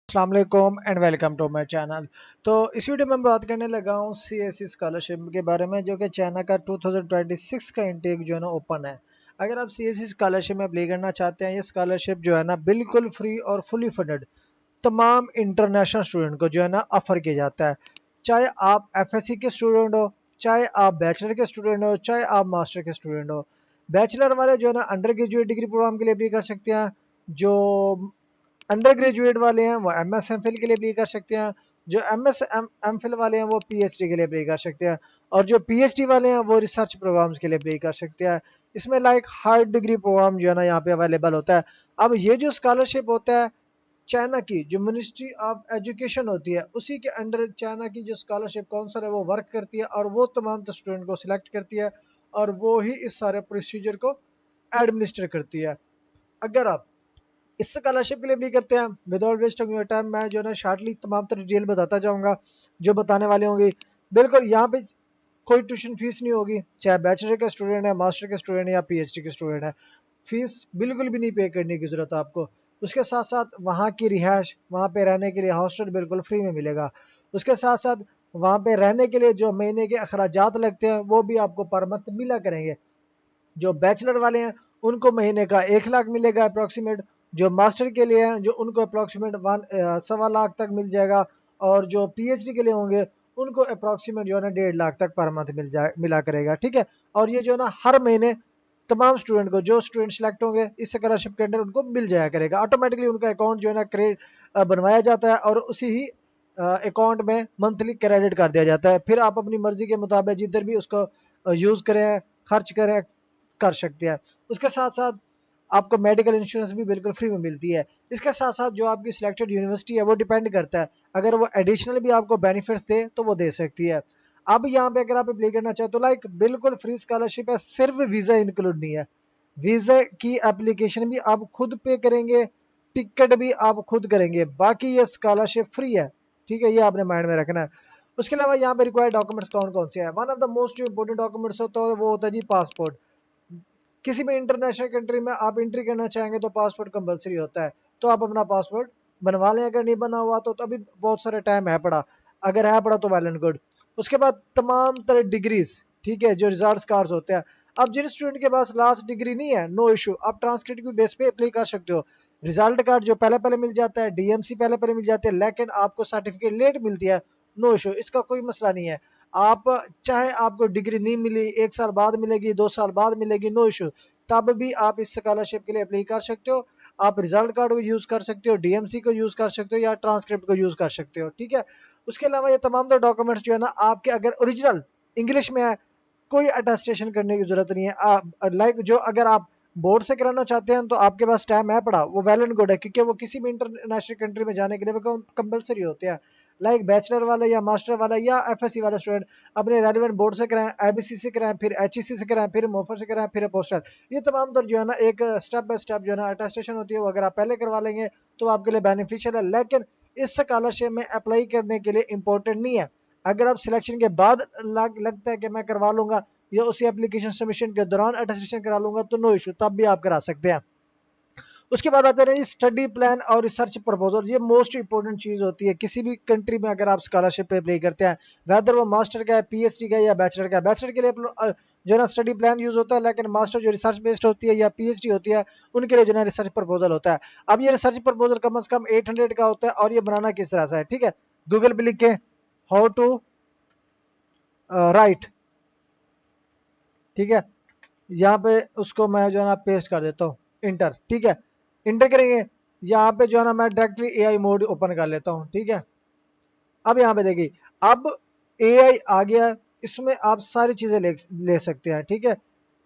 अस्सलाम वालेकुम and welcome to my channel. तो इस वीडियो में मैं बात करने लगा हूँ सीएससी स्कॉलरशिप के बारे में, जो कि चाइना का 2026 का इंटेक जो है ना ओपन है। अगर आप सीएससी स्कॉलरशिप में अप्लाई करना चाहते हैं, ये स्कॉलरशिप जो है ना बिल्कुल फ्री और फुली फंडेड तमाम इंटरनेशनल स्टूडेंट को जो है ना ऑफर किया जाता है। चाहे आप एफएससी के स्टूडेंट हो, चाहे आप बैचलर के स्टूडेंट हो, चाहे आप मास्टर के स्टूडेंट हो। बैचलर वाले जो है ना अंडर ग्रेजुएट डिग्री प्रोग्राम के लिए अप्लाई कर सकते हैं। जो अंडर ग्रेजुएट वाले हैं वो एम एस एम फिल के लिए अप्लाई कर सकते हैं। जो एम एस एम फिल वाले हैं वो पीएचडी के लिए अप्लाई कर सकते हैं। और जो पीएचडी वाले हैं वो रिसर्च प्रोग्राम्स के लिए अप्लाई कर सकते हैं। इसमें लाइक हाई डिग्री प्रोग्राम जो है ना यहाँ पे अवेलेबल होता है। अब ये जो स्कॉलरशिप होता है, चाइना की जो मिनिस्ट्री ऑफ एजुकेशन होती है उसी के अंडर चाइना की जो स्कॉलरशिप काउंसिल है वो वर्क करती है, और वो तमाम स्टूडेंट को सिलेक्ट करती है, और वो ही इस सारे प्रोसीजर को एडमिनिस्टर करती है। अगर आप इस स्कॉलरशिप के लिए भी करते हैं, विदाउट वेस्टिंग योर टाइम मैं जो है ना शार्टली तमाम तरह डिटेल बताता जाऊंगा जो बताने वाले होंगे। बिल्कुल यहाँ पे कोई ट्यूशन फीस नहीं होगी, चाहे बैचलर के स्टूडेंट है, मास्टर के स्टूडेंट है या पीएचडी के स्टूडेंट है। फीस बिल्कुल भी नहीं पे करने की जरूरत है आपको। उसके साथ साथ वहाँ की रिहाइश, वहाँ पे रहने के लिए हॉस्टल बिल्कुल फ्री में मिलेगा। उसके साथ साथ वहाँ पे रहने के लिए जो महीने के अखराजात लगते हैं वो भी आपको पर मंथ मिला करेंगे। जो बैचलर वाले हैं उनको महीने का 1 लाख मिलेगा अप्रोक्सीमेट। जो मास्टर के लिए हैं जो उनको अप्रोक्सीमेट 1.25 लाख तक मिल जाएगा। और जो पीएचडी के लिए होंगे उनको अप्रोक्सीमेट जो है ना 1.5 लाख तक पर मंथ मिला करेगा, ठीक है। और ये जो है ना हर महीने तमाम स्टूडेंट को, जो स्टूडेंट सेलेक्ट होंगे इस स्कॉलरशिप के अंडर, उनको मिल जाया करेगा ऑटोमेटिकली। उनका अकाउंट जो है ना क्रेडिट बनवाया जाता है और उसी ही अकाउंट में मंथली क्रेडिट कर दिया जाता है। फिर आप अपनी मर्जी के मुताबिक जिधर भी उसको यूज़ करें, खर्च करें, कर सकते हैं। उसके साथ साथ आपको मेडिकल इंश्योरेंस भी बिल्कुल फ्री में मिलती है। इसके साथ साथ जो आपकी सिलेक्टेड यूनिवर्सिटी है वो डिपेंड करता है, अगर वो एडिशनल भी आपको बेनिफिट्स दे तो वो दे सकती है। अब यहाँ पे अगर आप अप्लाई करना चाहे तो लाइक बिल्कुल फ्री स्कॉलरशिप है, सिर्फ वीज़ा इंक्लूड नहीं है। वीज़ा की एप्लीकेशन भी आप खुद पे करेंगे, टिकट भी आप खुद करेंगे, बाकी ये स्कॉलरशिप फ्री है, ठीक है। ये आपने माइंड में रखना है। उसके अलावा यहाँ पे रिक्वायर्ड डॉक्यूमेंट्स कौन कौन से हैं? One of the most important documents होता है वो होता है जी पासपोर्ट। किसी भी इंटरनेशनल कंट्री में आप एंट्री करना चाहेंगे तो पासपोर्ट कंपलसरी होता है। तो आप अपना पासपोर्ट बनवा लें, अगर नहीं बना हुआ तो अभी बहुत सारे टाइम है पड़ा, अगर है पड़ा तो वेल एंड गुड। उसके बाद तमाम तरह डिग्रीज, ठीक है, जो रिजल्ट कार्ड होते हैं। अब जिन स्टूडेंट के पास लास्ट डिग्री नहीं है, नो इशू, आप ट्रांसक्रिप्ट की बेस पे अप्लाई कर सकते हो। रिजल्ट कार्ड जो पहले पहले मिल जाता है, डीएमसी पहले पहले मिल जाते हैं, लेकिन आपको सर्टिफिकेट लेट मिलती है, नो इशू, इसका कोई मसला नहीं है। आप चाहे आपको डिग्री नहीं मिली, 1 साल बाद मिलेगी, 2 साल बाद मिलेगी, नो इशू, तब भी आप इस स्कॉलरशिप के लिए अप्लाई कर सकते हो। आप रिजल्ट कार्ड को यूज़ कर सकते हो, डीएमसी को यूज़ कर सकते हो, या ट्रांसक्रिप्ट को यूज़ कर सकते हो, ठीक है। उसके अलावा ये तमाम तो डॉक्यूमेंट्स जो है ना आपके अगर ओरिजिनल इंग्लिश में है, कोई अटेस्टेशन करने की जरूरत नहीं है। आप लाइक जो अगर आप बोर्ड से कराना चाहते हैं तो आपके पास टाइम है पड़ा, वो वेल एंड गुड है, क्योंकि वो किसी भी इंटरनेशनल कंट्री में जाने के लिए वो कंपलसरी होते हैं। लाइक बैचलर वाला या मास्टर वाला या एफएससी वाला स्टूडेंट अपने रेलिवेंट बोर्ड से कराएं, आईबीसी से कराएं, फिर एचईसी से कराएं, फिर मोफर से कराएं, फिर पोस्टल। ये तमाम तर जो है ना एक स्टेप बाय स्टेप जो है ना अटेस्टेशन होती है, वो अगर आप पहले करवा लेंगे तो आपके लिए बेनिफिशियल है। लेकिन इस स्कॉलरशिप में अप्लाई करने के लिए इंपॉर्टेंट नहीं है। अगर आप सिलेक्शन के बाद लगता है कि मैं करवा लूंगा या उसी एप्लीकेशन सबमिशन के दौरान अटेस्टेशन करा लूंगा, तो नो इशू, तब भी आप करा सकते हैं। उसके बाद आते हैं स्टडी प्लान और रिसर्च प्रपोजल। ये मोस्ट इंपॉर्टेंट चीज होती है किसी भी कंट्री में अगर आप स्कॉलरशिप पे अप्लाई करते हैं, वेदर वो मास्टर का है, पीएचडी का है या बैचलर का है। बैचलर के लिए जो है ना स्टडी प्लान यूज होता है, लेकिन मास्टर जो रिसर्च बेस्ड होती है या पीएचडी होती है उनके लिए जो है रिसर्च प्रपोजल होता है। अब ये रिसर्च प्रपोजल कम से कम 800 का होता है, और ये बनाना किस तरह से है, ठीक है। गूगल पे लिख के हाउ टू राइट, ठीक है, यहाँ पे उसको मैं जो है ना पेस्ट कर देता हूँ, इंटर, ठीक है। इंटर करेंगे, यहाँ पे जो है ना मैं डायरेक्टली एआई मोड ओपन कर लेता हूँ, ठीक है। अब यहाँ पे देखिए, अब एआई आ गया, इसमें आप सारी चीजें ले सकते हैं, ठीक है।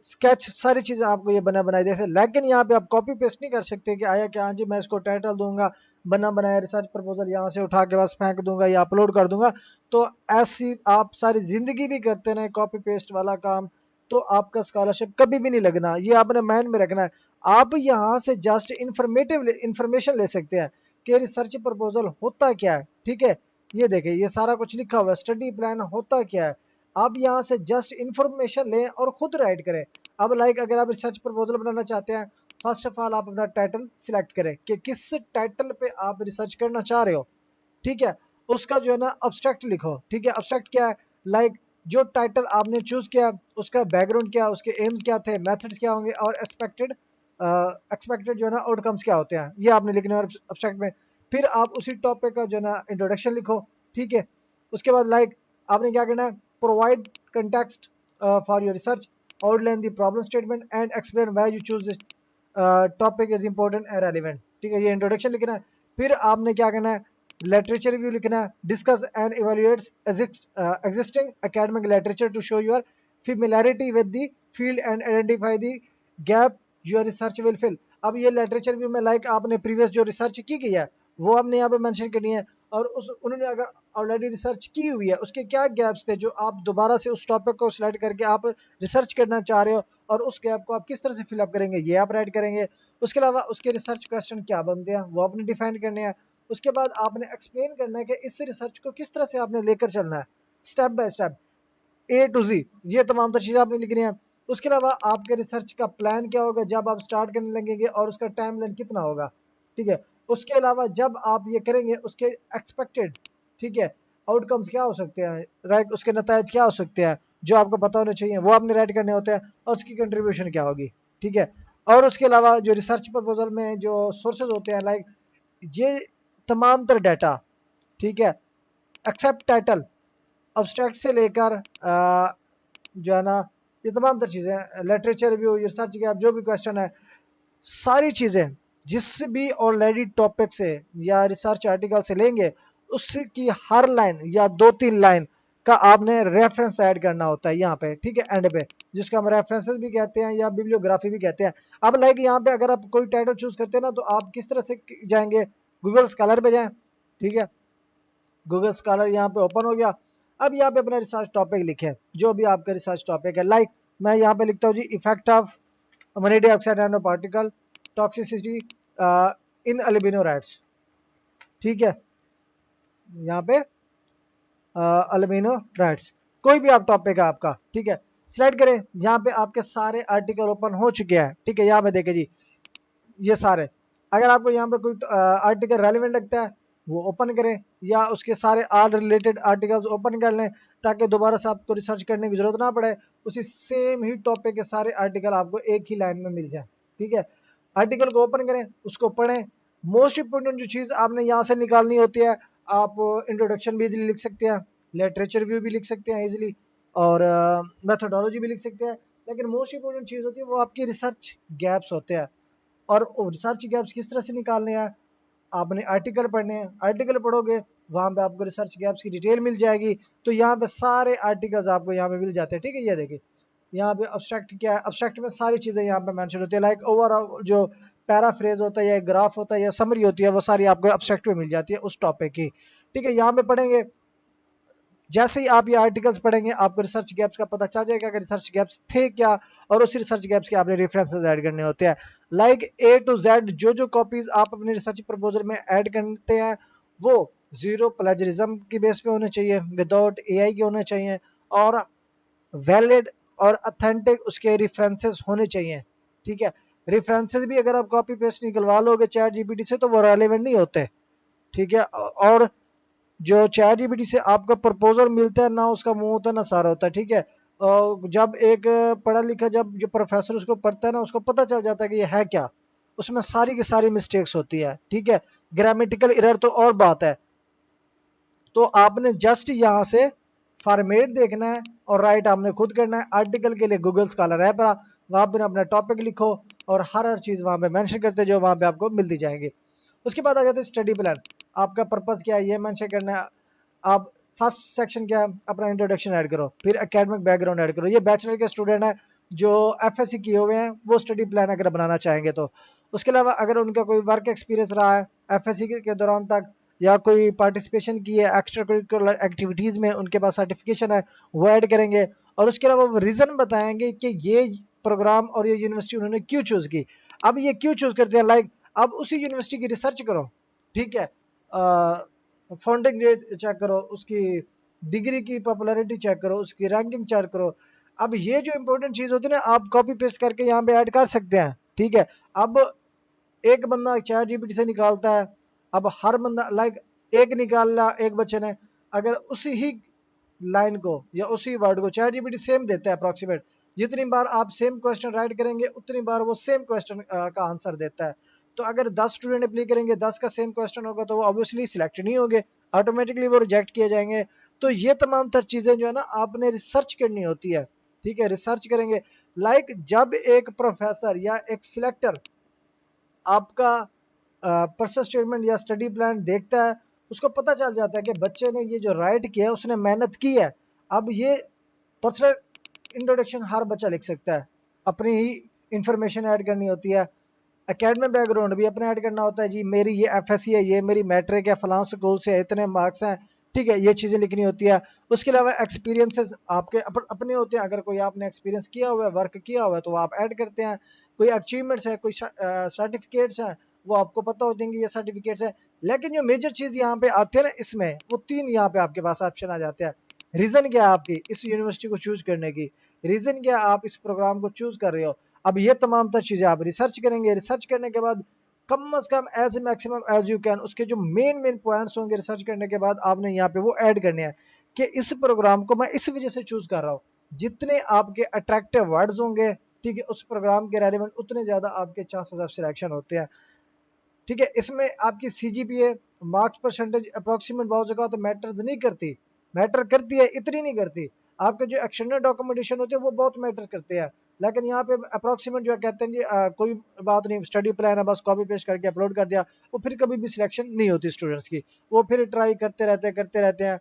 स्केच सारी चीजें आपको ये बना बनाई जैसे, लेकिन यहाँ पे आप कॉपी पेस्ट नहीं कर सकते कि आया क्या, हाँ जी मैं इसको टाइटल दूंगा, बना बनाया रिसर्च प्रपोजल यहाँ से उठा के बस फेंक दूंगा या अपलोड कर दूंगा। तो ऐसी आप सारी जिंदगी भी करते रहे कॉपी पेस्ट वाला काम, तो आपका स्कॉलरशिप कभी भी नहीं लगना, ये आपने माइंड में रखना है। आप यहाँ से जस्ट इंफॉर्मेटिव इंफॉर्मेशन ले सकते हैं कि रिसर्च प्रपोजल होता क्या है, ठीक है। ये देखिए, ये सारा कुछ लिखा हुआ है, स्टडी प्लान होता क्या है। आप यहाँ से जस्ट इंफॉर्मेशन लें और खुद राइट करें। अब लाइक अगर आप रिसर्च प्रपोजल बनाना चाहते हैं फर्स्ट ऑफ ऑल आप अपना टाइटल सिलेक्ट करें कि किस टाइटल पे आप रिसर्च करना चाह रहे हो, ठीक है। उसका जो है ना अब्स्ट्रैक्ट लिखो, ठीक है। अब्स्ट्रैक्ट क्या है, लाइक जो टाइटल आपने चूज किया उसका बैकग्राउंड क्या, उसके एम्स क्या थे, मेथड्स क्या होंगे और एक्सपेक्टेड जो है ना आउटकम्स क्या होते हैं, ये आपने लिखना है अब्स्ट्रैक्ट में। फिर आप उसी टॉपिक का जो है ना इंट्रोडक्शन लिखो, ठीक है। उसके बाद लाइक आपने क्या करना है, provide context for your research, outline the problem statement and explain why you choose this topic is important and relevant, ठीक है। ये इंट्रोडक्शन लिखना है। फिर आपने क्या करना है, लिटरेचर रिव्यू लिखना है, discuss and evaluates existing academic literature to show your familiarity with the field and identify the gap your research will fill। अब ये लिटरेचर रिव्यू में लाइक आपने प्रीवियस जो रिसर्च की है वो आपने यहाँ पे मेंशन करनी है, और उस उन्होंने अगर ऑलरेडी रिसर्च की हुई है उसके क्या गैप्स थे जो आप दोबारा से उस टॉपिक को सिलेक्ट करके आप रिसर्च करना चाह रहे हो, और उस गैप को आप किस तरह से फिलअप करेंगे ये आप राइट करेंगे। उसके अलावा उसके रिसर्च क्वेश्चन क्या बनते हैं वो आपने डिफाइन करने हैं। उसके बाद आपने एक्सप्लेन करना है कि इस रिसर्च को किस तरह से आपने लेकर चलना है, step by step, A to Z, ये तमाम तर चीज़ें आपने लिखनी है। उसके अलावा आपके रिसर्च का प्लान क्या होगा जब आप स्टार्ट करने लगेंगे और उसका टाइम लाइन कितना होगा, ठीक है। उसके अलावा जब आप ये करेंगे उसके एक्सपेक्टेड, ठीक है, आउटकम्स क्या हो सकते हैं, राइट, उसके नतीजे क्या हो सकते हैं जो आपको पता होने चाहिए वो आपने राइट करने होते हैं, और उसकी कंट्रीब्यूशन क्या होगी, ठीक है। और उसके अलावा जो रिसर्च प्रपोजल में जो सोर्सेज होते हैं लाइक ये तमाम तर डाटा, ठीक है, एक्सेप्ट टाइटल, अब्स्ट्रैक्ट से लेकर जो है ना ये तमाम तर चीज़ें, लिटरेचर रिव्यू, रिसर्च गैप, जो भी क्वेश्चन है, सारी चीज़ें जिस भी ऑलरेडी टॉपिक से या रिसर्च आर्टिकल से लेंगे उसकी हर लाइन या 2-3 लाइन का आपने रेफरेंस ऐड करना होता है यहाँ पे, ठीक है, एंड पे, जिसको हम रेफरेंसेस भी कहते हैं या बिब्लियोग्राफी भी कहते हैं। अब लाइक यहाँ पे अगर आप कोई टाइटल चूज करते हैं ना तो आप किस तरह से जाएंगे, गूगल स्कॉलर पे जाएं, ठीक है। गूगल स्कॉलर यहाँ पे ओपन हो गया। अब यहाँ पे अपना रिसर्च टॉपिक लिखें जो भी आपका रिसर्च टॉपिक है, लाइक मैं यहाँ पे लिखता हूँ जी effect of ammonium dioxide nano particle toxicity in albino rats, ठीक है। यहाँ पे अल्बिनो रैट्स, कोई भी आप टॉपिक है आपका, ठीक है, स्लाइड करें। यहाँ पे आपके सारे आर्टिकल ओपन हो चुके हैं, ठीक है। यहाँ पे देखें जी ये सारे, अगर आपको यहाँ पे कोई आर्टिकल रेलिवेंट लगता है वो ओपन करें, या उसके सारे ऑल रिलेटेड आर्टिकल्स ओपन कर लें ताकि दोबारा से आपको रिसर्च करने की जरूरत ना पड़े, उसी सेम ही टॉपिक के सारे आर्टिकल आपको एक ही लाइन में मिल जाए, ठीक है। आर्टिकल को ओपन करें, उसको पढ़ें। मोस्ट इंपोर्टेंट जो चीज़ आपने यहाँ से निकालनी होती है, आप इंट्रोडक्शन भी इजीली लिख सकते हैं, लिटरेचर रिव्यू भी लिख सकते हैं इजीली, और मेथोडोलॉजी भी लिख सकते हैं, लेकिन मोस्ट इंपोर्टेंट चीज़ होती है वो आपकी रिसर्च गैप्स होते हैं। और रिसर्च गैप्स किस तरह से निकालने हैं, आपने आर्टिकल पढ़ने हैं, आर्टिकल पढ़ोगे वहाँ पे आपको रिसर्च गैप्स की डिटेल मिल जाएगी। तो यहाँ पे सारे आर्टिकल्स आपको यहाँ पे मिल जाते हैं, ठीक है। ये देखिए यहाँ पे अब्स्ट्रैक्ट क्या है, अब्स्ट्रैक्ट में सारी चीज़ें यहाँ पे मेंशन होती है, लाइक ओवरऑल जो पैराफ्रेज होता है या ग्राफ होता है या समरी होती है वो सारी आपको अब्स्ट्रैक्ट में मिल जाती है उस टॉपिक की, ठीक है। यहाँ पे पढ़ेंगे, जैसे ही आप ये आर्टिकल्स पढ़ेंगे आपको रिसर्च गैप्स का पता चल जाएगा कि रिसर्च गैप्स थे क्या, और उसी रिसर्च गैप्स के आपने रेफरेंसेस ऐड करने होते हैं, लाइक ए टू जेड जो जो कॉपीज आप अपने रिसर्च प्रपोजल में ऐड करते हैं वो जीरो प्लेजरिज्म की बेस पे होने चाहिए, विदाउट एआई के होने चाहिए, और वैलिड और अथेंटिक उसके रेफरेंसेस होने चाहिए, ठीक है। रेफरेंसेस भी अगर आप कॉपी पेस्ट निकलवा लोगे चैट जीपीटी से तो वो रेलेवेंट नहीं होते, ठीक है। और जो चैट जीपीटी से आपका प्रपोजल मिलता है ना उसका मुंह होता है ना सारा होता है, ठीक है। जब एक पढ़ा लिखा जब जो प्रोफेसर उसको पढ़ता है ना उसको पता चल जाता है कि ये है क्या, उसमें सारी की सारी मिस्टेक्स होती है, ठीक है। ग्रामेटिकल एरर तो और बात है। तो आपने जस्ट यहाँ से फॉर्मेट देखना है और राइट आपने खुद करना है। आर्टिकल के लिए गूगल स्कॉलर ऐप रहा, वहाँ पर अपना टॉपिक लिखो और हर चीज़ वहाँ पे मेंशन करते जो वहाँ पे आपको मिलती जाएंगी। उसके बाद आ जाते हैं स्टडी प्लान, आपका पर्पस क्या है ये मेंशन करना है। आप फर्स्ट सेक्शन क्या है, अपना इंट्रोडक्शन ऐड करो, फिर एकेडमिक बैकग्राउंड ऐड करो, ये बैचलर के स्टूडेंट है जो एफएससी किए हुए हैं वो स्टडी प्लान अगर बनाना चाहेंगे तो। उसके अलावा अगर उनका कोई वर्क एक्सपीरियंस रहा है एफएससी के दौरान तक, या कोई पार्टिसिपेशन की है एक्स्ट्रा करिकुलर एक्टिविटीज़ में, उनके पास सर्टिफिकेशन है वो ऐड करेंगे। और उसके अलावा वो रीज़न बताएंगे कि ये प्रोग्राम और ये यूनिवर्सिटी उन्होंने क्यों चूज़ की। अब ये क्यों चूज़ करते हैं, लाइक अब उसी यूनिवर्सिटी की रिसर्च करो, ठीक है, फाउंडिंग रेट चेक करो, उसकी डिग्री की पॉपुलैरिटी चेक करो, उसकी रैंकिंग चेक करो। अब ये जो इंपॉर्टेंट चीज़ होती है ना आप कॉपी पेस्ट करके यहाँ पे ऐड कर सकते हैं, ठीक है। अब एक बंदा चैट जीपीटी से निकालता है, अब हर बंदा लाइक एक निकाला एक बच्चे ने, अगर उसी ही लाइन को या उसी वर्ड को चैट जीपीटी सेम देता है अप्रोक्सीमेट, जितनी बार आप सेम क्वेश्चन राइट करेंगे उतनी बार वो सेम क्वेश्चन का आंसर देता है। तो अगर 10 स्टूडेंट अप्लाई करेंगे, 10 का सेम क्वेश्चन होगा तो वो ऑब्वियसली सिलेक्ट नहीं होंगे, ऑटोमेटिकली वो रिजेक्ट किए जाएंगे। तो ये तमाम तर चीजें जो है ना आपने रिसर्च करनी होती है, ठीक है, रिसर्च करेंगे। लाइक जब एक प्रोफेसर या एक सिलेक्टर आपका पर्सनल स्टेटमेंट या स्टडी प्लान देखता है, उसको पता चल जाता है कि बच्चे ने ये जो राइट किया है उसने मेहनत की है। अब ये पर्सनल इंट्रोडक्शन हर बच्चा लिख सकता है, अपनी ही इंफॉर्मेशन ऐड करनी होती है, एकेडमिक बैकग्राउंड भी अपना ऐड करना होता है, जी मेरी ये एफएससी है, ये मेरी मैट्रिक है, फलां स्कूल से इतने मार्क्स हैं, ठीक है, ये चीज़ें लिखनी होती है। उसके अलावा एक्सपीरियंसेस आपके अपने होते हैं, अगर कोई आपने एक्सपीरियंस किया हुआ है, वर्क किया हुआ है, तो वो आप ऐड करते हैं। कोई अचीवमेंट्स है, कोई सर्टिफिकेट्स हैं, वो आपको पता होते हैं कि ये सर्टिफिकेट्स है। लेकिन जो मेजर चीज़ यहाँ पे आती है ना इसमें, वो 3 यहाँ पे आपके पास ऑप्शन आ जाते हैं। रीज़न क्या है आपकी इस यूनिवर्सिटी को चूज़ करने की, रीज़न क्या है आप इस प्रोग्राम को चूज़ कर रहे हो। अब ये तमाम तर चीज़ें आप रिसर्च करेंगे, रिसर्च करने के बाद कम अज कम as maximum as you can उसके जो मेन मेन पॉइंट्स होंगे रिसर्च करने के बाद आपने यहाँ पे वो ऐड करने हैं कि इस प्रोग्राम को मैं इस वजह से चूज कर रहा हूँ। जितने आपके अट्रैक्टिव वर्ड्स होंगे, ठीक है, उस प्रोग्राम के रेलिवेंट उतने ज़्यादा आपके चांसेस ऑफ सिलेक्शन होते हैं। ठीक है, इसमें आपकी सीजीपीए मार्क्स परसेंटेज अप्रोक्सीमेट बहुत जगह तो मैटर्स नहीं करती, मैटर करती है इतनी नहीं करती। आपके जो एक्सटर्नल डॉक्यूमेंटेशन होते हैं वो बहुत मैटर करते हैं, लेकिन यहाँ पे अप्रोक्सीमेट जो कहते हैं जी कोई बात नहीं, स्टडी प्लान है बस कॉपी पेस्ट करके अपलोड कर दिया, वो फिर कभी भी सिलेक्शन नहीं होती स्टूडेंट्स की, वो फिर ट्राई करते रहते हैं।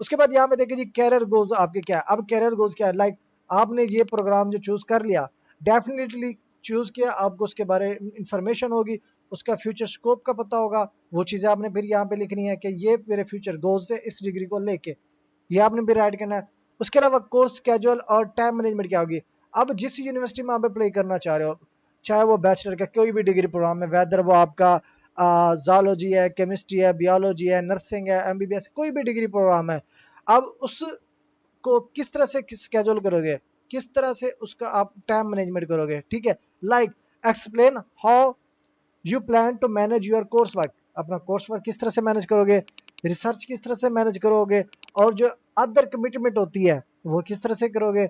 उसके बाद यहाँ पे देखिए जी कैरियर गोल्स आपके क्या है। अब कैरियर गोल्स क्या है, लाइक आपने ये प्रोग्राम जो चूज कर लिया, डेफिनेटली चूज किया, आपको उसके बारे में इंफॉर्मेशन होगी, उसका फ्यूचर स्कोप का पता होगा, वो चीज़ें आपने फिर यहाँ पे लिखनी है कि ये मेरे फ्यूचर गोल्स है इस डिग्री को लेके, ये आपने भी राइट करना है। उसके अलावा कोर्स स्केड्यूल और टाइम मैनेजमेंट क्या होगी। अब जिस यूनिवर्सिटी में आप अप्लाई करना चाह रहे हो, चाहे वो बैचलर का कोई भी डिग्री प्रोग्राम है, वेदर वो आपका जोलॉजी है, केमिस्ट्री है, बियोलॉजी है, नर्सिंग है, एमबीबीएस, कोई भी डिग्री प्रोग्राम है, अब उसको किस तरह से स्केड्यूल करोगे, किस तरह से उसका आप टाइम मैनेजमेंट करोगे, ठीक है। Like explain how you plan to manage your course work, अपना कोर्स वर्क किस तरह से मैनेज करोगे, रिसर्च किस तरह से मैनेज करोगे, और जो अदर कमिटमेंट होती है वो किस तरह से करोगे,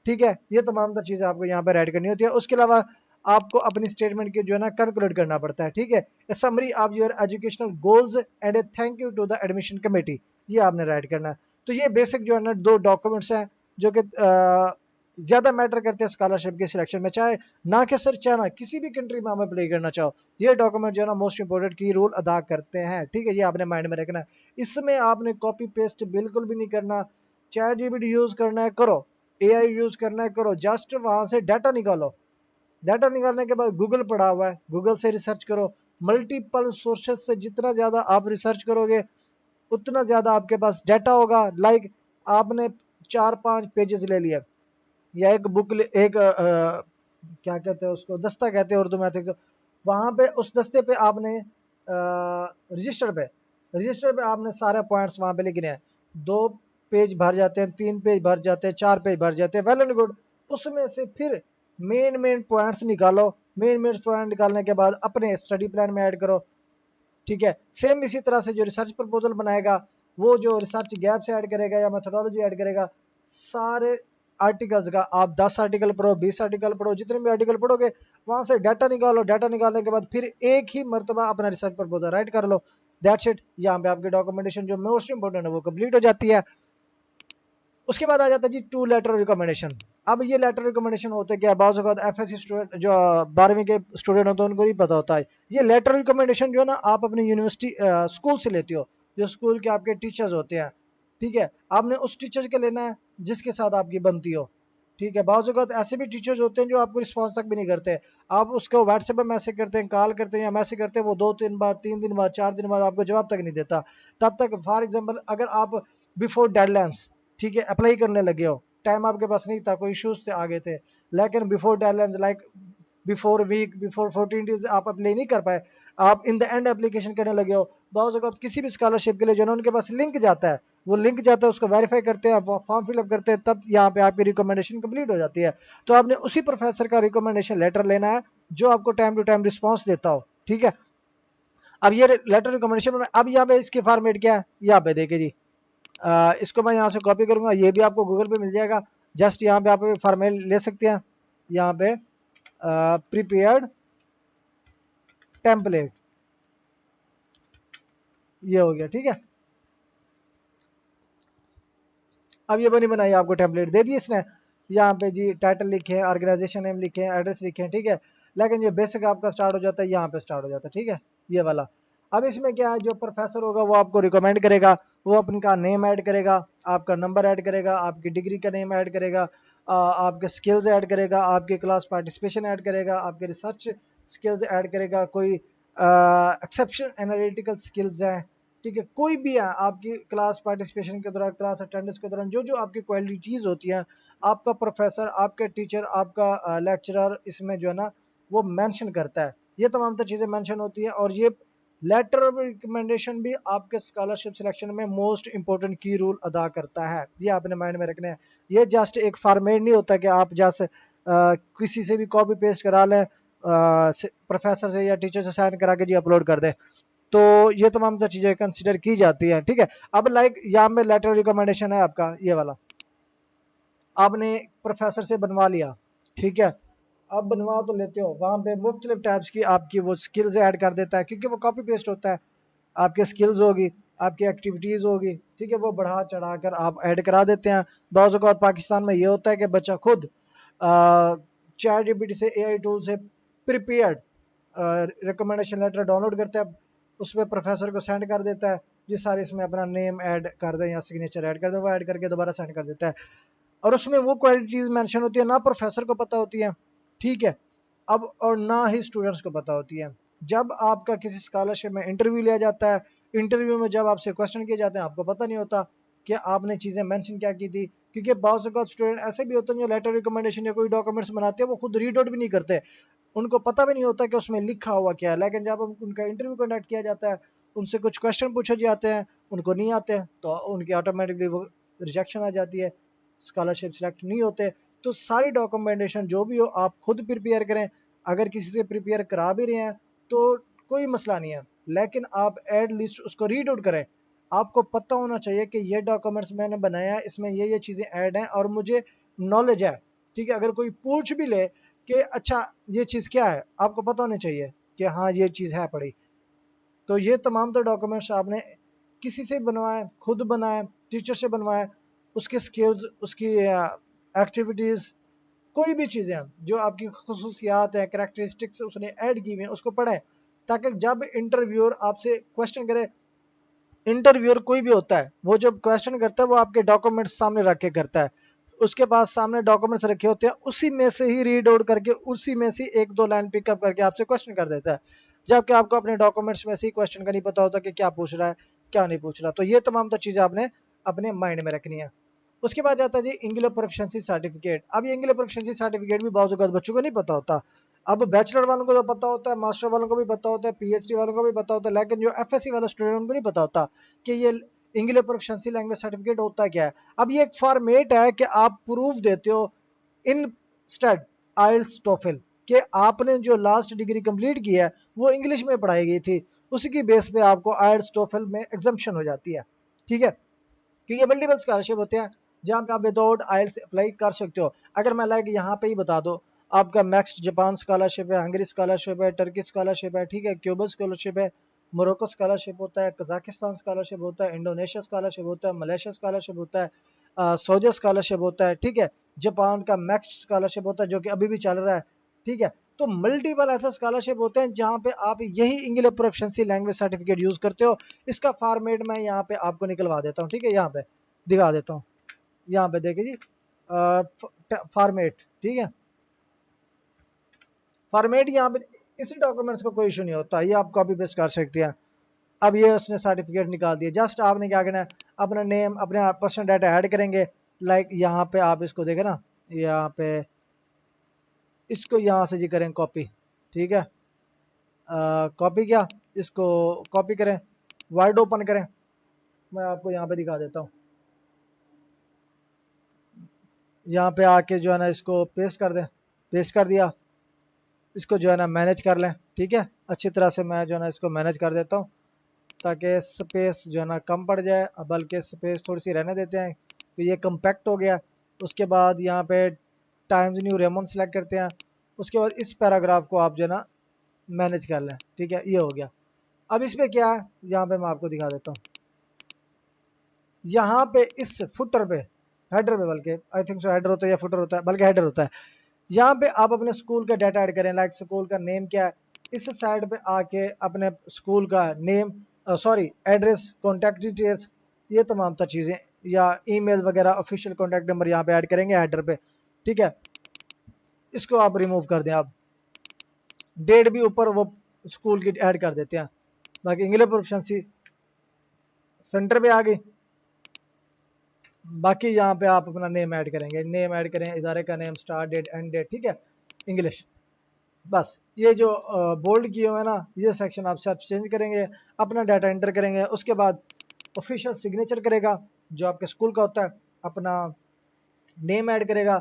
ठीक है। ये तमाम तर चीज़ें आपको यहाँ पर ऐड करनी होती है। उसके अलावा आपको अपनी स्टेटमेंट की जो है ना कैलकुलेट करना पड़ता है, ठीक है। A summary of your educational goals and a thank you to the admission committee, ये आपने राइट करना है। तो ये बेसिक जो है ना 2 डॉक्यूमेंट्स हैं जो कि ज़्यादा मैटर करते हैं स्कॉलरशिप के सिलेक्शन में, चाहे ना कि सर चाहे ना किसी भी कंट्री में आप अप्लाई करना चाहो, ये डॉक्यूमेंट जो है ना मोस्ट इंपॉर्टेंट की रोल अदा करते हैं, ठीक है। ये आपने माइंड में रखना है, इसमें आपने कॉपी पेस्ट बिल्कुल भी नहीं करना। चैट जीपीटी यूज़ करना है करो, एआई यूज़ करना है करो, जस्ट वहाँ से डाटा निकालो, डाटा निकालने के बाद गूगल पड़ा हुआ है, गूगल से रिसर्च करो। मल्टीपल सोर्सेज से जितना ज़्यादा आप रिसर्च करोगे उतना ज़्यादा आपके पास डाटा होगा। लाइक आपने 4-5 पेजेस ले लिया, या एक बुक एक क्या कहते हैं उसको, दस्ता कहते हैं उर्दू में, तो वहाँ पे उस दस्ते पे आपने रजिस्टर पे आपने सारे पॉइंट्स वहाँ पे लिखने हैं। 2 पेज भर जाते हैं, 3 पेज भर जाते हैं, 4 पेज भर जाते हैं, वेल एंड गुड। उसमें से फिर मेन मेन पॉइंट्स निकालो, मेन मेन पॉइंट निकालने के बाद अपने स्टडी प्लान में ऐड करो, ठीक है। सेम इसी तरह से जो रिसर्च प्रपोजल बनाएगा, वो जो रिसर्च गैप से ऐड करेगा या मेथोडोलॉजी ऐड करेगा, सारे आर्टिकल्स का आप 10 आर्टिकल पढ़ो, 20 आर्टिकल पढ़ो, जितने भी आर्टिकल पढ़ोगे वहां से डाटा निकालो, डाटा निकालने के बाद फिर एक ही मरतबा अपना रिसर्च प्रपोजल राइट कर लो, दैट्स इट। यहाँ पे आपकी डॉक्यूमेंटेशन जो मोस्ट इंपोर्टेंट है वो कंप्लीट हो जाती है। उसके बाद आ जाता है जी 2 लेटर रिकमेंडेशन। अब ये लेटर रिकमेंडेशन होते क्या, बाज़ औक़ात एफएससी स्टूडेंट जो 12वीं के स्टूडेंट होते हैं उनको नहीं पता होता है। ये लेटर रिकमेंडेशन जो है ना आप अपनी यूनिवर्सिटी स्कूल से लेते हो, जो स्कूल के आपके टीचर्स होते हैं, ठीक है। आपने उस टीचर के लेना है जिसके साथ आपकी बनती हो, ठीक है। बाज़ औक़ात ऐसे भी टीचर्स होते हैं जो आपको रिस्पॉन्स तक भी नहीं करते, आप उसको व्हाट्सएप पर मैसेज करते हैं, कॉल करते हैं या मैसेज करते हैं, वो 2 दिन बाद, 3 दिन बाद, 4 दिन बाद आपको जवाब तक नहीं देता। तब तक फॉर एग्जाम्पल अगर आप बिफोर डेडलाइंस, ठीक है, अप्लाई करने लगे हो, टाइम आपके पास नहीं था, कोई इश्यूज से आगे थे, लेकिन before deadline like before week, before 14 days आप अप्लाई नहीं कर पाए, आप इन द एंड एप्लीकेशन करने लगे हो। बहुत जगह किसी भी स्कॉलरशिप के लिए जो है उनके पास लिंक जाता है, वो लिंक जाता है, उसको वेरीफाई करते हैं, फॉर्म फिलअप करते हैं, तब यहाँ पे आपकी रिकमेंडेशन कंप्लीट हो जाती है। तो आपने उसी प्रोफेसर का रिकमेंडेशन लेटर लेना है जो आपको टाइम टू टाइम रिस्पॉन्स देता हो, ठीक है। अब ये लेटर रिकमेंडेशन में अब यहाँ पे इसकी फॉर्मेट क्या है, यहाँ पे देखिए जी, इसको मैं यहाँ से कॉपी करूंगा, ये भी आपको गूगल पे मिल जाएगा। जस्ट यहाँ पे आप फॉर्मेट ले सकते हैं, यहाँ पे प्रिपेयर्ड टेम्पलेट, ये हो गया, ठीक है। अब ये बनी बनाई आपको टेम्पलेट दे दी इसने, यहाँ पे जी टाइटल लिखे हैं, ऑर्गेनाइजेशन नेम लिखे हैं, एड्रेस लिखे हैं, ठीक है। लेकिन जो बेसिक आपका स्टार्ट हो जाता है यहाँ पे स्टार्ट हो जाता है, ठीक है, ये वाला। अब इसमें क्या है, जो प्रोफेसर होगा वो आपको रिकमेंड करेगा, वो अपने का नेम ऐड करेगा, आपका नंबर ऐड करेगा, आपकी डिग्री का नेम ऐड करेगा, आपके स्किल्स ऐड करेगा, आपके क्लास पार्टिसिपेशन ऐड करेगा, आपके रिसर्च स्किल्स ऐड करेगा, कोई एक्सेप्शन एनालिटिकल स्किल्स हैं, ठीक है, कोई भी है आपकी क्लास पार्टिसिपेशन के दौरान, क्लास अटेंडेंस के दौरान जो जो आपकी क्वालिटीज़ होती हैं, आपका प्रोफेसर, आपके टीचर, आपका लेक्चरर इसमें जो है ना वो मेंशन करता है, ये तमाम तो चीज़ें मेंशन होती हैं। और ये लेटर ऑफ रिकमेंडेशन भी आपके स्कॉलरशिप सिलेक्शन में मोस्ट इंपॉर्टेंट की रोल अदा करता है, ये आपने माइंड में रखना है। ये जस्ट एक फॉर्मेट नहीं होता कि आप जैसे किसी से भी कॉपी पेस्ट करा लें, प्रोफेसर से या टीचर से साइन करा के जी अपलोड कर दें। तो ये तमाम तो चीज़ें कंसिडर की जाती हैं, ठीक है। अब लाइक यहाँ में लेटर रिकमेंडेशन है आपका ये वाला, आपने प्रोफेसर से बनवा लिया, ठीक है। अब बनवा तो लेते हो, वहाँ पे मुख्तलिफ टाइप्स की आपकी वो स्किल्स ऐड कर देता है, क्योंकि वो कॉपी पेस्ट होता है, आपके स्किल्स होगी, आपकी एक्टिविटीज़ होगी, ठीक है, वो बढ़ा चढ़ा कर आप ऐड करा देते हैं। बाज़ औक़ात पाकिस्तान में ये होता है कि बच्चा खुद चैट जीपीटी से, एआई टूल से प्रिपेयर्ड रिकमेंडेशन लेटर डाउनलोड करता है, उस पर प्रोफेसर को सेंड कर देता है, जिस सारे इसमें अपना नेम ऐड कर दें या सिग्नेचर ऐड कर दें, वो ऐड करके दोबारा सेंड कर देता है। और उसमें वो क्वालिटीज़ मेंशन होती है, ना प्रोफेसर को पता होती है, ठीक है। अब और ना ही स्टूडेंट्स को पता होती है। जब आपका किसी स्कॉलरशिप में इंटरव्यू लिया जाता है, इंटरव्यू में जब आपसे क्वेश्चन किए जाते हैं, आपको पता नहीं होता कि आपने चीज़ें मेंशन क्या की थी, क्योंकि बहुत से स्टूडेंट ऐसे भी होते हैं जो लेटर रिकमेंडेशन या कोई डॉक्यूमेंट्स बनाते हैं वो खुद रीड आउट भी नहीं करते, उनको पता भी नहीं होता कि उसमें लिखा हुआ क्या है। लेकिन जब उनका इंटरव्यू कंडक्ट किया जाता है, उनसे कुछ क्वेश्चन पूछे जाते हैं, उनको नहीं आते हैं, तो उनकी ऑटोमेटिकली वो रिजेक्शन आ जाती है, स्कॉलरशिप सेलेक्ट नहीं होते। तो सारी डॉक्यूमेंटेशन जो भी हो आप खुद प्रिपेयर करें, अगर किसी से प्रिपेयर करा भी रहे हैं तो कोई मसला नहीं है, लेकिन आप एट लीस्ट उसको रीड आउट करें। आपको पता होना चाहिए कि ये डॉक्यूमेंट्स मैंने बनाया है, इसमें ये चीज़ें ऐड हैं और मुझे नॉलेज है, ठीक है। अगर कोई पूछ भी ले कि अच्छा ये चीज़ क्या है, आपको पता होना चाहिए कि हाँ ये चीज़ है पड़ी। तो ये तमाम तो डॉक्यूमेंट्स आपने किसी से बनवाए, खुद बनाए, टीचर से बनवाए, उसके स्किल्स, उसकी एक्टिविटीज़, कोई भी चीज़ें हैं जो आपकी खसूसियात हैं, करेक्टरिस्टिक्स उसने ऐड की हुई हैं, उसको पढ़ें, ताकि जब इंटरव्यूअर आपसे क्वेश्चन करे, इंटरव्यूअर कोई भी होता है वो जब क्वेश्चन करता है वो आपके डॉक्यूमेंट्स सामने रख के करता है, उसके पास सामने डॉक्यूमेंट्स रखे होते हैं, उसी में से ही रीड आउट करके उसी में से एक दो लाइन पिकअप करके आपसे क्वेश्चन कर देता है, जबकि आपको अपने डॉक्यूमेंट्स में से ही क्वेश्चन का नहीं पता होता कि क्या पूछ रहा है क्या नहीं पूछ रहा। तो ये तमाम तो चीज़ें आपने अपने माइंड में रखनी है। उसके बाद आता है जी इंग्लिश प्रोफिशिएंसी सर्टिफिकेट। अब ये इंग्लिश प्रोफिशिएंसी सर्टिफिकेट भी बहुत बच्चों को नहीं पता होता। अब बैचलर वालों को तो पता होता है, मास्टर वालों को भी पता होता है, पीएचडी वालों को भी पता होता है, लेकिन जो एफएससी वाला स्टूडेंट उनको नहीं पता होता कि ये इंग्लिश प्रोफिशिएंसी लैंग्वेज सर्टिफिकेट होता क्या है। अब ये एक फॉर्मेट है कि आप प्रूफ देते हो इन स्टड आइल्स टोफिल कि आपने जो लास्ट डिग्री कंप्लीट की है वो इंग्लिश में पढ़ाई गई थी, उसी की बेस पे आपको आइल्स टोफिल में एग्जाम्पशन हो जाती है, ठीक है। क्योंकि मल्टीपल स्कॉलरशिप होते हैं जहाँ पे आप विदाउट आइल्स अप्लाई कर सकते हो। अगर मैं लाइक यहाँ पे ही बता दो, आपका नेक्स्ट जापान स्कॉलरशिप है, हंगरी स्कॉलरशिप है, टर्की स्कॉलरशिप है, ठीक है, क्यूबा स्कॉलरशिप है, मोरक्को स्कॉलरशिप होता है, कजाकिस्तान स्कॉलरशिप होता है, इंडोनेशिया स्कॉलरशिप होता है, मलेशिया स्कॉलरशिप होता है, सऊदी स्कॉलरशिप होता है, ठीक है, जापान का नेक्स्ट स्कॉलरशिप होता है जो कि अभी भी चल रहा है, ठीक है। तो मल्टीपल ऐसे स्कॉलरशिप होते हैं जहाँ पे आप यही English proficiency language certificate use करते हो। इसका फॉर्मेट मैं यहाँ पे आपको निकलवा देता हूँ, ठीक है, यहाँ पे दिखा देता हूँ, यहाँ पे देखिए जी फॉर्मेट, ठीक है, फॉर्मेट यहाँ पे इसी डॉक्यूमेंट्स को कोई इशू नहीं होता, ये आप कॉपी पेस्ट कर सकते हैं। अब ये उसने सर्टिफिकेट निकाल दिया, जस्ट आपने क्या करना है, अपना नेम, अपने पर्सनल डाटा ऐड करेंगे, लाइक यहाँ पे आप इसको देखें ना, यहाँ पे इसको यहाँ से जी करें कॉपी, ठीक है, कॉपी क्या, इसको कॉपी करें, वर्ड ओपन करें, मैं आपको यहाँ पे दिखा देता हूँ, यहाँ पे आके जो है ना इसको पेस्ट कर दें, पेस्ट कर दिया, इसको जो है ना मैनेज कर लें, ठीक है। अच्छी तरह से मैं जो है ना इसको मैनेज कर देता हूँ ताकि स्पेस जो है ना कम पड़ जाए, बल्कि स्पेस थोड़ी सी रहने देते हैं। तो ये कम्पैक्ट हो गया। उसके बाद यहाँ पे टाइम्स न्यू रेमन सेलेक्ट करते हैं। उसके बाद इस पैराग्राफ को आप जो है ना मैनेज कर लें, ठीक है। ये हो गया। अब इसमें क्या है, यहाँ पे मैं आपको दिखा देता हूँ। यहाँ पे इस फुटर पे, हेडर पे, बल्कि आई थिंक सो हेडर होता है या फुटर होता है, बल्कि हेडर होता है। यहाँ पे आप अपने स्कूल का डाटा ऐड करें, लाइक स्कूल का नेम क्या है। इस साइड पे आके अपने स्कूल का name, sorry address, contact details, ये तमाम तर चीज़ें, या ईमेल वगैरह, ऑफिशियल कॉन्टैक्ट नंबर यहाँ पे ऐड करेंगे हेडर पे, ठीक है। इसको आप रिमूव कर दें। आप डेट भी ऊपर वो स्कूल की ऐड कर देते हैं। बाकी इंग्लिश प्रोफिशिएंसी सेंटर पे आ गई। बाकी यहाँ पे आप अपना नेम ऐड करेंगे, नेम ऐड करें, इदारे का name, start date, end date, ठीक है, इंग्लिश। बस ये जो बोल्ड किए हुए हैं ना, ये सेक्शन आप सेल्फ चेंज करेंगे, अपना डाटा एंटर करेंगे। उसके बाद ऑफिशियल सिग्नेचर करेगा जो आपके स्कूल का होता है, अपना नेम ऐड करेगा,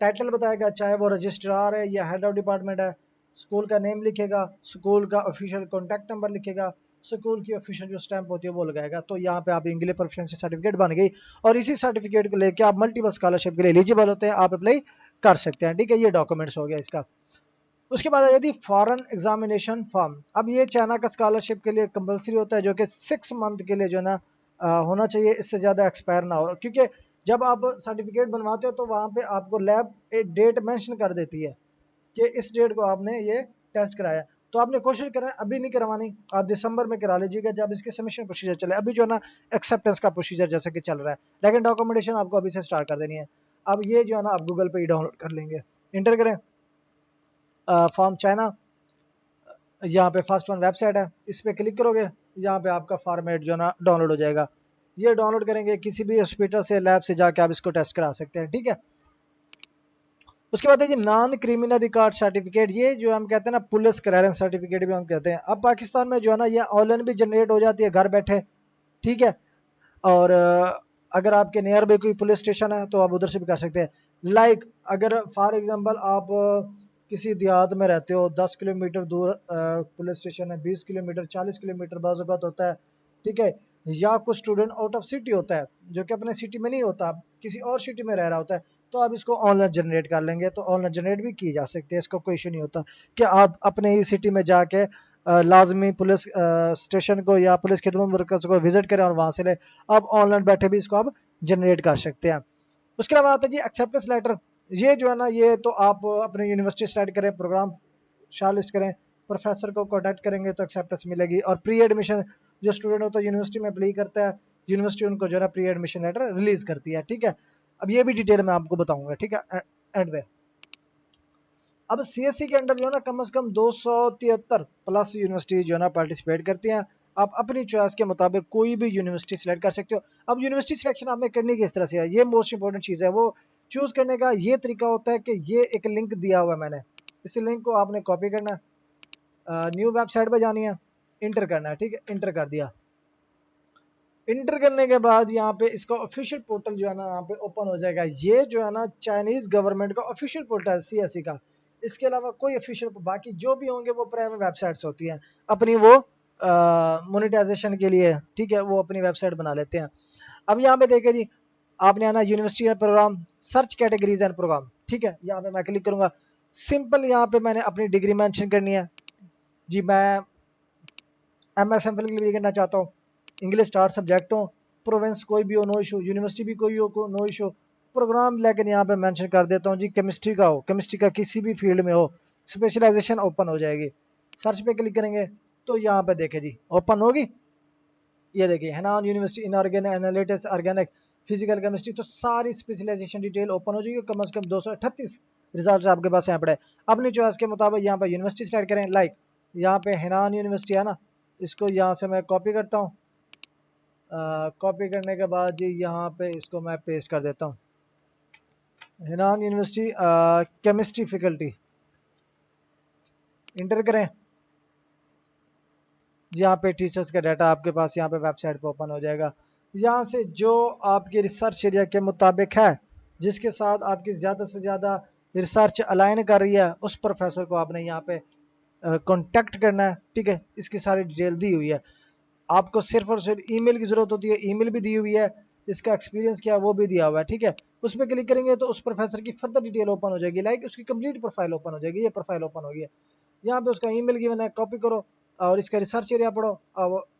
टाइटल बताएगा, चाहे वो रजिस्ट्रार है या हेड ऑफ डिपार्टमेंट है, स्कूल का नेम लिखेगा, स्कूल का ऑफिशियल कॉन्टैक्ट नंबर लिखेगा, स्कूल की ऑफिशियल जो स्टैंप होती है वो लगाएगा। तो यहाँ पे आप इंग्लिश प्रोफिशिएंसी सर्टिफिकेट बन गई, और इसी सर्टिफिकेट को लेके आप मल्टीपल स्कॉलरशिप के लिए एलिजिबल होते हैं, आप अप्लाई कर सकते हैं, ठीक है। ये डॉक्यूमेंट्स हो गया इसका। उसके बाद आ जाती फॉरेन एग्जामिनेशन फॉर्म। अब ये चाइना का स्कॉलरशिप के लिए कंपलसरी होता है, जो कि 6 मंथ के लिए जो है ना होना चाहिए, इससे ज़्यादा एक्सपायर ना हो। क्योंकि जब आप सर्टिफिकेट बनवाते हो तो वहाँ पे आपको लैब एक डेट मेंशन कर देती है कि इस डेट को आपने ये टेस्ट कराया। तो आपने कोशिश करें अभी नहीं करवानी, आप दिसंबर में करा लीजिएगा जब इसके सबमिशन प्रोसीजर चले। अभी जो है ना एक्सेप्टेंस का प्रोसीजर जैसे कि चल रहा है, लेकिन डॉक्यूमेंटेशन आपको अभी से स्टार्ट कर देनी है। अब ये जो है ना आप गूगल पे ही डाउनलोड कर लेंगे, इंटर करें फॉर्म चाइना। यहाँ पे फर्स्ट वन वेबसाइट है, इस पर क्लिक करोगे, यहाँ पे आपका फॉर्मेट जो ना डाउनलोड हो जाएगा। ये डाउनलोड करेंगे, किसी भी हॉस्पिटल से, लैब से जाके आप इसको टेस्ट करा सकते हैं, ठीक है। उसके बाद है जी नॉन क्रिमिनल रिकॉर्ड सर्टिफिकेट, ये जो हम कहते हैं ना पुलिस क्लियरेंस सर्टिफिकेट भी हम कहते हैं। अब पाकिस्तान में जो है ना ये ऑनलाइन भी जनरेट हो जाती है घर बैठे, ठीक है। और अगर आपके नियर बाई कोई पुलिस स्टेशन है तो आप उधर से भी कर सकते हैं। लाइक अगर फॉर एग्जांपल आप किसी देहात में रहते हो, 10 किलोमीटर दूर पुलिस स्टेशन है, 20 किलोमीटर, 40 किलोमीटर बाज़ औक़ात होता है, ठीक है। या कुछ स्टूडेंट आउट ऑफ सिटी होता है जो कि अपने सिटी में नहीं होता, किसी और सिटी में रह रहा होता है, तो आप इसको ऑनलाइन जनरेट कर लेंगे। तो ऑनलाइन जनरेट भी की जा सकती है, इसका कोई इशू नहीं होता कि आप अपने ही सिटी में जाके लाजमी पुलिस स्टेशन को या पुलिस खिदमत मरकज़ को विजिट करें और वहाँ से ले। आप ऑनलाइन बैठे भी इसको आप जनरेट कर सकते हैं। उसके अलावा आता है जी एक्सेप्टेंस लेटर। ये जो है ना ये तो आप अपनी यूनिवर्सिटी सेलेक्ट करें, प्रोग्राम शॉर्टलिस्ट करें, प्रोफेसर को कॉन्टैक्ट करेंगे तो एक्सेप्टेंस मिलेगी। और प्री एडमिशन जो स्टूडेंट होता है यूनिवर्सिटी में अप्लाई करता है, यूनिवर्सिटी उनको जो है ना प्री एडमिशन लेटर रिलीज करती है, ठीक है। अब ये भी डिटेल में आपको बताऊंगा, ठीक है, एंड में। अब सीएससी के अंडर जो है ना कम से कम 273 प्लस यूनिवर्सिटी जो है ना पार्टिसिपेट करती हैं। आप अपनी चॉइस के मुताबिक कोई भी यूनिवर्सिटी सिलेक्ट कर सकते हो। अब यूनिवर्सिटी सिलेक्शन आपने करनी किस तरह से है, ये मोस्ट इंपॉर्टेंट चीज़ है। वो चूज़ करने का ये तरीका होता है कि ये एक लिंक दिया हुआ है मैंने, इस लिंक को आपने कॉपी करना है, न्यू वेबसाइट पर जानी है, इंटर करना है, ठीक है। इंटर कर दिया, इंटर करने के बाद यहाँ पे इसका ऑफिशियल पोर्टल जो है ना यहाँ पे ओपन हो जाएगा। ये जो है ना चाइनीज गवर्नमेंट का ऑफिशियल पोर्टल है सीएससी का। इसके अलावा कोई ऑफिशियल, बाकी जो भी होंगे वो प्राइवेट वेबसाइट्स होती हैं, अपनी वो मोनेटाइजेशन के लिए, ठीक है, वो अपनी वेबसाइट बना लेते हैं। अब यहाँ पे देखे जी, आपने आना university and programme, search categories and programme, ठीक है। यहाँ पे मैं क्लिक करूंगा, सिंपल यहाँ पे मैंने अपनी डिग्री मेंशन करनी है जी। मैं एमएस एमफिल के लिए करना चाहता हूँ, इंग्लिश स्टार सब्जेक्ट हो, प्रोविंस कोई भी हो नो इशू, यूनिवर्सिटी भी कोई हो नो इशू। प्रोग्राम लेकिन यहाँ पे मेंशन कर देता हूँ जी केमिस्ट्री का हो, केमिस्ट्री का किसी भी फील्ड में हो, स्पेशलाइजेशन ओपन हो जाएगी। सर्च पे क्लिक करेंगे तो यहाँ पे देखे जी ओपन होगी। ये देखिए Henan university inorganic analytics, organic, physical chemistry, तो सारी स्पेशलाइजेशन डिटेल ओपन हो जाएगी। कम से कम 238 रिजल्ट आपके पास यहाँ पड़े। अपनी चॉइस के मुताबिक यहाँ पर यूनिवर्सिटी सेलेक्ट करें। लाइक यहाँ पे हेनान यूनिवर्सिटी है ना, इसको यहाँ से मैं कॉपी करता हूँ। कॉपी करने के बाद जी यहाँ पे इसको मैं पेस्ट कर देता हूँ, Henan university chemistry faculty, inter करें। यहाँ पे टीचर्स का डाटा आपके पास यहाँ पे वेबसाइट पे ओपन हो जाएगा। यहाँ से जो आपके रिसर्च एरिया के मुताबिक है, जिसके साथ आपकी ज़्यादा से ज़्यादा रिसर्च अलाइन कर रही है उस प्रोफेसर को आपने यहाँ पे कांटेक्ट करना है, ठीक है। इसकी सारी डिटेल दी हुई है, आपको सिर्फ और सिर्फ ईमेल की जरूरत होती है, ईमेल भी दी हुई है, इसका एक्सपीरियंस क्या है वो भी दिया हुआ है, ठीक है। उस पर क्लिक करेंगे तो उस प्रोफेसर की फर्दर डिटेल ओपन हो जाएगी, लाइक उसकी कंप्लीट प्रोफाइल ओपन हो जाएगी, ये प्रोफाइल ओपन होगी। यहाँ पे उसका ईमेल गिवन है, कॉपी करो और इसका रिसर्च एरिया पढ़ो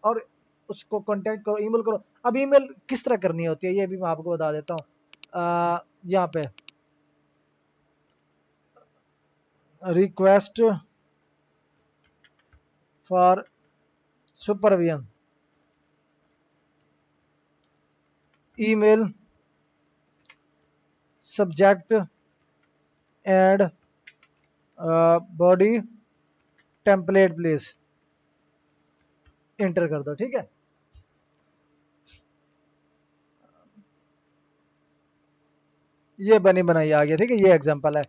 और उसको कांटेक्ट करो, ईमेल करो। अब ईमेल किस तरह करनी होती है ये भी मैं आपको बता देता हूँ। यहाँ पे request for supervision email subject and body template please, inter कर दो, ठीक है। ये बनी बनाई आ गया, ठीक है। ये एग्जांपल है,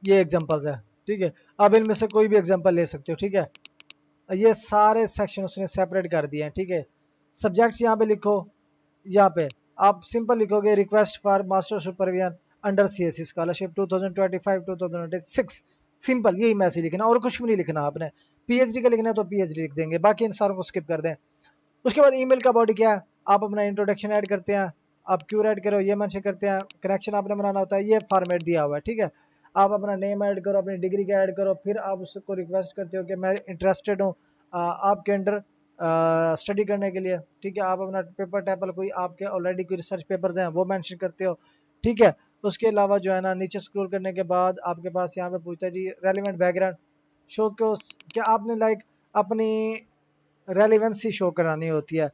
ये एग्जांपल्स है, ठीक है। अब इनमें से कोई भी एग्जांपल ले सकते हो, ठीक है। ये सारे सेक्शन उसने सेपरेट कर दिए हैं, ठीक है। सब्जेक्ट्स यहाँ पे लिखो, यहाँ पे आप सिंपल लिखोगे request for master supervision under CSC scholarship 2025-2026, simple यही मैसेज लिखना और कुछ भी नहीं लिखना आपने। पीएचडी का लिखना है तो पीएचडी लिख देंगे, बाकी इन सारों को स्किप कर दें। उसके बाद ईमेल का बॉडी क्या है, आप अपना इंट्रोडक्शन ऐड करते हैं, आप क्यों ऐड करो ये मेंशन करते हैं, कनेक्शन आपने बनाना होता है, ये फॉर्मेट दिया हुआ है, ठीक है। आप अपना नेम ऐड करो, अपनी डिग्री का ऐड करो, फिर आप उसको रिक्वेस्ट करते हो कि मैं इंटरेस्टेड हूँ आपके अंडर स्टडी करने के लिए, ठीक है। आप अपना पेपर टेबल कोई आपके ऑलरेडी कोई रिसर्च पेपर्स हैं वो मेंशन करते हो, ठीक है। उसके अलावा जो है ना नीचे स्क्रॉल करने के बाद आपके पास यहाँ पे पूछता है जी रेलिवेंट बैकग्राउंड शो को, क्या आपने लाइक अपनी रेलिवेंसी शो करानी होती है।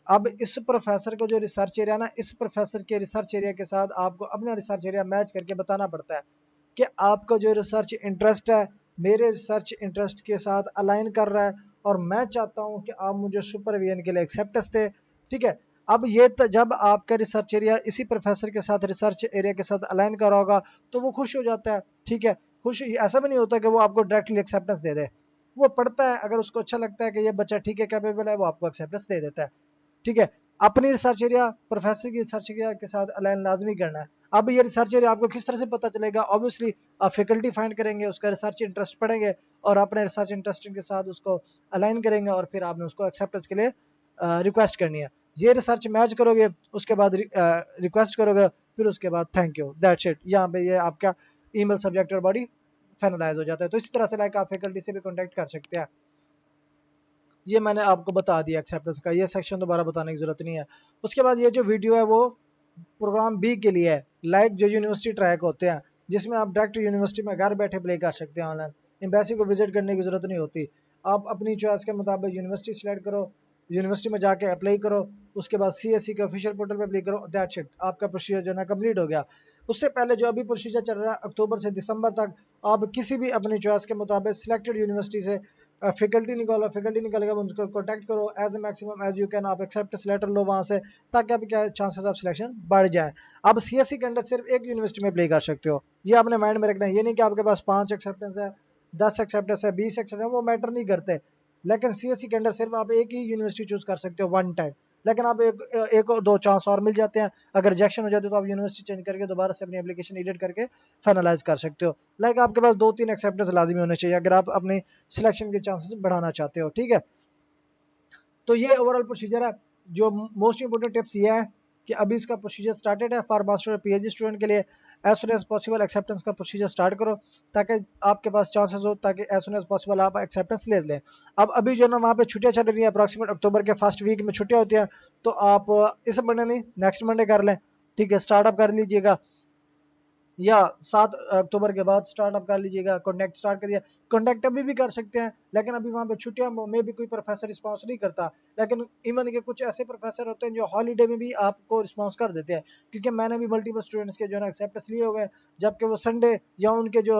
अब इस प्रोफेसर को जो रिसर्च एरिया ना, इस प्रोफेसर के रिसर्च एरिया के साथ आपको अपना रिसर्च एरिया मैच करके बताना पड़ता है कि आपका जो रिसर्च इंटरेस्ट है मेरे रिसर्च इंटरेस्ट के साथ अलाइन कर रहा है और मैं चाहता हूं कि आप मुझे सुपरविजन के लिए एक्सेप्टेंस दे, ठीक है। अब ये जब आपका रिसर्च एरिया इसी प्रोफेसर के साथ रिसर्च एरिया के साथ अलाइन करा होगा तो वो खुश हो जाता है, ठीक है। खुश ऐसा भी नहीं होता कि वो आपको डायरेक्टली एक्सेप्टेंस दे दे, वो पढ़ता है, अगर उसको अच्छा लगता है कि ये बच्चा ठीक है कैपेबल है, वो आपको एक्सेप्टेंस दे देता है, ठीक है। अपनी रिसर्च एरिया प्रोफेसर की रिसर्च एरिया के साथ अलाइन लाजमी करना है। अब ये रिसर्च एरिया आपको किस तरह से पता चलेगा, ऑब्वियसली आप फैकल्टी फाइंड करेंगे, उसका रिसर्च इंटरेस्ट पढ़ेंगे और अपने रिसर्च इंटरेस्ट के साथ उसको अलाइन करेंगे और फिर आपने उसको एक्सेप्टेंस के लिए रिक्वेस्ट करनी है। ये रिसर्च मैच करोगे, उसके बाद रिक्वेस्ट करोगे, फिर उसके बाद थैंक यू, दैट्स इट। यहाँ पे ये आपका ईमेल सब्जेक्ट और बॉडी फाइनलाइज हो जाता है। तो इस तरह से लाइक आप फैकल्टी से भी कॉन्टेक्ट कर सकते हैं। ये मैंने आपको बता दिया एक्सेप्टेंस का, ये सेक्शन दोबारा बताने की जरूरत नहीं है। उसके बाद ये जो वीडियो है वो प्रोग्राम बी के लिए है, लाइक जो यूनिवर्सिटी ट्रैक होते हैं जिसमें आप डायरेक्ट यूनिवर्सिटी में घर बैठे प्ले कर सकते हैं ऑनलाइन, एम्बेसी को विजिट करने की जरूरत नहीं होती। आप अपनी चॉइस के मुताबिक यूनिवर्सिटी सिलेक्ट करो, यूनिवर्सिटी में जाके अप्लाई करो, उसके बाद सीएससी के ऑफिशियल पोर्टल पे अप्लाई करो, दैट्स इट, आपका प्रोसीजर जो है ना कंप्लीट हो गया। उससे पहले जो अभी प्रोसीजर चल रहा है अक्टूबर से दिसंबर तक, आप किसी भी अपनी चॉइस के मुताबिक सिलेक्टेड यूनिवर्सिटी से फैकल्टी निकालो, फैकल्टी निकालेगा उनको कॉन्टैक्ट करो, as a maximum as you can आप एक्सेप्ट लेटर लो वहाँ से, ताकि आपके क्या चांसेस ऑफ सिलेक्शन बढ़ जाए। अब सीएससी के अंदर सिर्फ एक यूनिवर्सिटी में अप्लाई कर सकते हो, ये आपने माइंड में रखना है। ये नहीं कि आपके पास 5 एक्सेप्टेंस है, 10 एक्सेप्टेंस है, 20 एक्सेप्टेंस है, वो मैटर नहीं करते। लेकिन सीएससी के अंदर सिर्फ आप एक ही यूनिवर्सिटी चूज कर सकते हो वन टाइम, लेकिन आप एक और दो चांस और मिल जाते हैं। अगर रिजेक्शन हो जाती है तो आप यूनिवर्सिटी चेंज करके दोबारा से अपनी एप्लीकेशन एडिट करके फाइनलाइज कर सकते हो। लाइक आपके पास 2-3 एक्सेप्टेंस लाजमी होने चाहिए अगर आप अपनी सिलेक्शन के चांसेस बढ़ाना चाहते हो, ठीक है। तो ये ओवरऑल प्रोसीजर है। जो मोस्ट इंपोर्टेंट टिप्स ये है कि अभी इसका प्रोसीजर स्टार्टेड है फॉर मास्टर और पीएचडी स्टूडेंट के लिए, as soon as possible acceptance का प्रोसीजर स्टार्ट करो ताकि आपके पास चांसेस हो, ताकि एज सुन एज पॉसिबल आप एक्सेप्टेंस ले लें। अब अभी जो ना वहाँ पे छुट्टियाँ चल रही हैं, अप्रॉक्सीमेट अक्टूबर के फर्स्ट वीक में छुट्टियाँ होती हैं, तो आप इस मंडे नहीं नेक्स्ट मंडे कर लें, ठीक है। स्टार्टअप कर लीजिएगा या 7 अक्टूबर के बाद स्टार्टअप कर लीजिएगा, कॉन्टैक्ट स्टार्ट करिए। कॉन्टैक्ट अभी भी कर सकते हैं, लेकिन अभी वहाँ पे छुट्टियां में भी कोई प्रोफेसर रिस्पॉन्स नहीं करता। लेकिन इवन के कुछ ऐसे प्रोफेसर होते हैं जो हॉलीडे में भी आपको रिस्पॉन्स कर देते हैं, क्योंकि मैंने भी मल्टीपल स्टूडेंट्स के जो है एक्सेप्टेंस लिए हुए हैं, जबकि वो संडे या उनके जो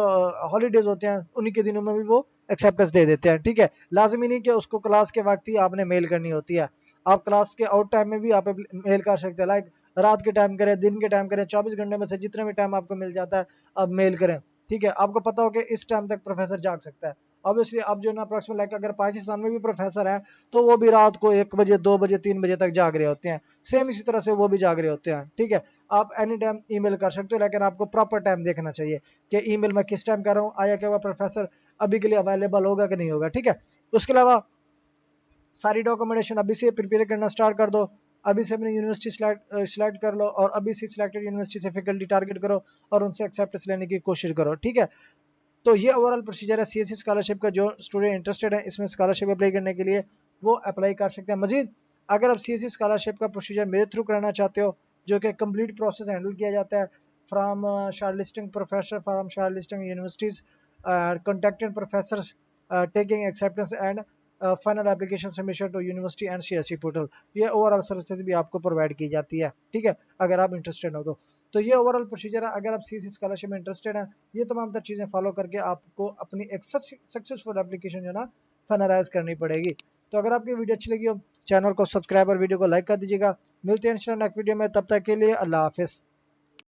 हॉलीडेज होते हैं उन्हीं के दिनों में भी वो एक्सेप्टेंस दे देते हैं, ठीक है। लाजमी नहीं कि उसको क्लास के वक्त ही आपने मेल करनी होती है, आप क्लास के आउट टाइम में भी आप मेल कर सकते हैं, लाइक रात के टाइम करें, दिन के टाइम करें, 24 घंटे में से जितने भी टाइम आपको मिल जाता है आप मेल करें, ठीक है। आपको पता हो कि इस टाइम तक प्रोफेसर जाग सकता है, ऑब्वियसली अब जो ना अप्रोक्सीमेट लाइक अगर पाकिस्तान में भी प्रोफेसर है तो वो भी रात को 1 बजे 2 बजे 3 बजे तक जाग रहे होते हैं, सेम इसी तरह से वो भी जाग रहे होते हैं। ठीक है, आप एनी टाइम ईमेल कर सकते हो, लेकिन आपको प्रॉपर टाइम देखना चाहिए कि ईमेल मैं किस टाइम कर रहा हूँ, आया क्या वह प्रोफेसर अभी के लिए अवेलेबल होगा कि नहीं होगा। ठीक है, उसके अलावा सारी डॉक्यूमेंटेशन अभी से प्रिपेयर करना स्टार्ट कर दो, अभी से अपनी यूनिवर्सिटी सिलेक्ट कर लो और अभी से सिलेक्टेड यूनिवर्सिटी से फैकल्टी टारगेट करो और उनसे एक्सेप्टेंस लेने की कोशिश करो। ठीक है, तो ये ओवरऑल प्रोसीजर है सीएससी स्कॉलरशिप का। जो स्टूडेंट इंटरेस्टेड है इसमें स्कॉलरशिप अप्लाई करने के लिए वो अप्लाई कर सकते हैं। मजीद अगर आप सीएससी स्कॉलरशिप का प्रोसीजर मेरे थ्रू कराना चाहते हो, जो कि कंप्लीट प्रोसेस हैंडल किया जाता है from shortlisting professor, from shortlisting universities, contacting professors, taking acceptance and final application submission to university and CSC portal, ये ओवरऑल सर्विसेज भी आपको प्रोवाइड की जाती है। ठीक है, अगर आप इंटरेस्टेड हो तो ये ओवरऑल प्रोसीजर है। अगर आप सीएससी स्कॉलरशिप में इंटरेस्टेड है, ये तमाम तर चीज़ें फॉलो करके आपको अपनी एक सक्सेसफुल एप्लीकेशन जो है ना फाइनलाइज करनी पड़ेगी। तो अगर आपकी वीडियो अच्छी लगी हो, चैनल को सब्सक्राइब और वीडियो को लाइक कर दीजिएगा। मिलते हैं नेक्स्ट वीडियो में, तब तक के लिए अल्लाह हाफिज़।